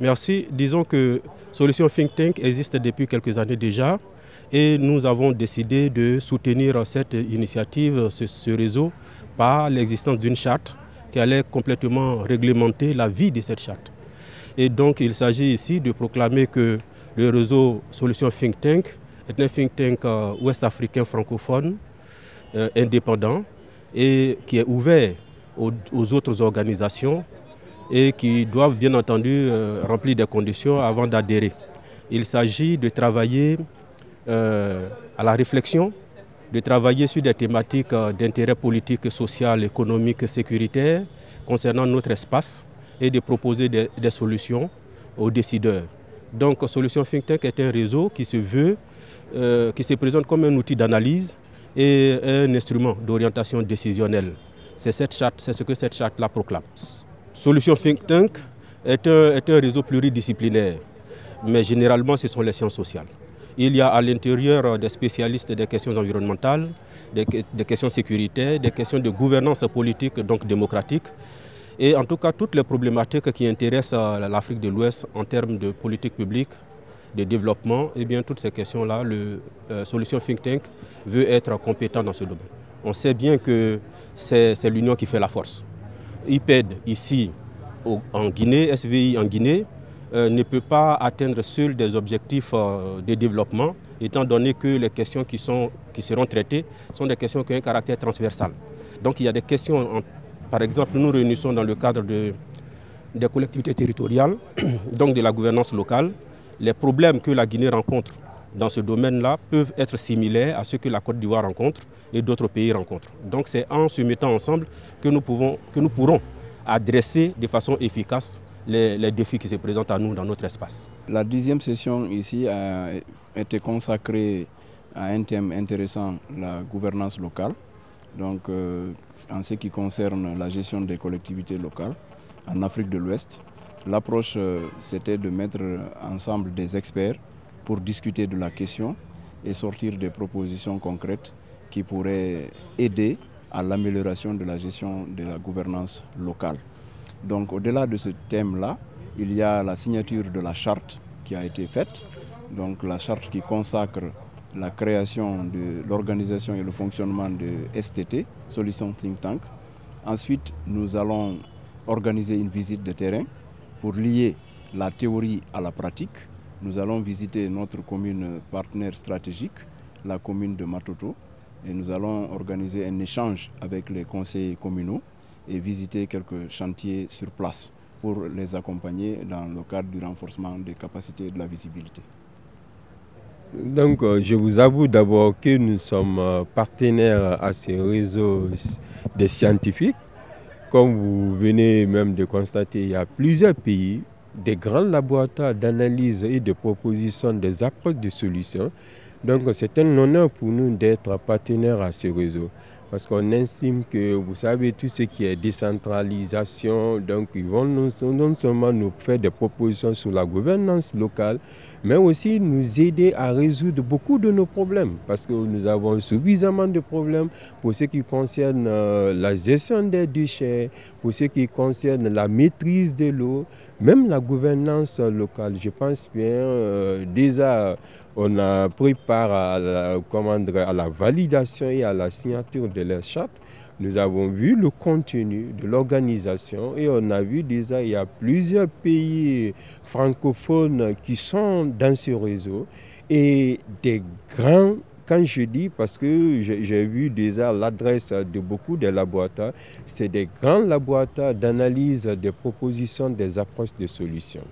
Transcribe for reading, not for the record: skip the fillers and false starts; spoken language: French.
Merci. Disons que Solution Think Tank existe depuis quelques années déjà et nous avons décidé de soutenir cette initiative, ce réseau, par l'existence d'une charte qui allait complètement réglementer la vie de cette charte. Et donc il s'agit ici de proclamer que le réseau Solution Think Tank est un think tank ouest-africain francophone, indépendant et qui est ouvert aux autres organisations et qui doivent bien entendu remplir des conditions avant d'adhérer. Il s'agit de travailler à la réflexion, de travailler sur des thématiques d'intérêt politique, social, économique, sécuritaire concernant notre espace et de proposer des solutions aux décideurs. Donc Solution Think Tank est un réseau qui se veut, qui se présente comme un outil d'analyse et un instrument d'orientation décisionnelle. C'est ce que cette charte-là proclame. Solution Think Tank est un réseau pluridisciplinaire, mais généralement ce sont les sciences sociales. Il y a à l'intérieur des spécialistes des questions environnementales, des questions sécuritaires, des questions de gouvernance politique, donc démocratique, et en tout cas toutes les problématiques qui intéressent l'Afrique de l'Ouest en termes de politique publique, de développement, et bien toutes ces questions-là, Solution Think Tank veut être compétent dans ce domaine. On sait bien que c'est l'union qui fait la force. IPED ici en Guinée, SVI en Guinée, ne peut pas atteindre seul des objectifs de développement, étant donné que les questions qui seront traitées sont des questions qui ont un caractère transversal. Donc il y a des questions, par exemple, nous réunissons dans le cadre des collectivités territoriales, donc de la gouvernance locale. Les problèmes que la Guinée rencontre dans ce domaine-là peuvent être similaires à ceux que la Côte d'Ivoire rencontre et d'autres pays rencontrent. Donc c'est en se mettant ensemble que nous pourrons adresser de façon efficace les défis qui se présentent à nous dans notre espace. La deuxième session ici a été consacrée à un thème intéressant, la gouvernance locale. Donc en ce qui concerne la gestion des collectivités locales en Afrique de l'Ouest, l'approche c'était de mettre ensemble des experts pour discuter de la question et sortir des propositions concrètes qui pourraient aider à l'amélioration de la gestion de la gouvernance locale. Donc au-delà de ce thème-là, il y a la signature de la charte qui a été faite, donc la charte qui consacre la création de l'organisation et le fonctionnement de STT, Solution Think Tank. Ensuite, nous allons organiser une visite de terrain pour lier la théorie à la pratique. Nous allons visiter notre commune partenaire stratégique, la commune de Matoto, et nous allons organiser un échange avec les conseillers communaux et visiter quelques chantiers sur place pour les accompagner dans le cadre du renforcement des capacités et de la visibilité. Donc, je vous avoue d'abord que nous sommes partenaires à ces réseaux des scientifiques. Comme vous venez même de constater, il y a plusieurs pays, des grands laboratoires d'analyse et de proposition des approches de solutions. Donc, c'est un honneur pour nous d'être partenaires à ce réseau. Parce qu'on estime que, vous savez, tout ce qui est décentralisation, donc ils vont non seulement nous faire des propositions sur la gouvernance locale, mais aussi nous aider à résoudre beaucoup de nos problèmes. Parce que nous avons suffisamment de problèmes pour ce qui concerne la gestion des déchets, pour ce qui concerne la maîtrise de l'eau, même la gouvernance locale. Je pense bien déjà... On a pris part à la validation et à la signature de la charte. Nous avons vu le contenu de l'organisation et on a vu déjà il y a plusieurs pays francophones qui sont dans ce réseau et des grands, quand je dis, parce que j'ai vu déjà l'adresse de beaucoup de laboratoires, c'est des grands laboratoires d'analyse des propositions, des approches de solutions.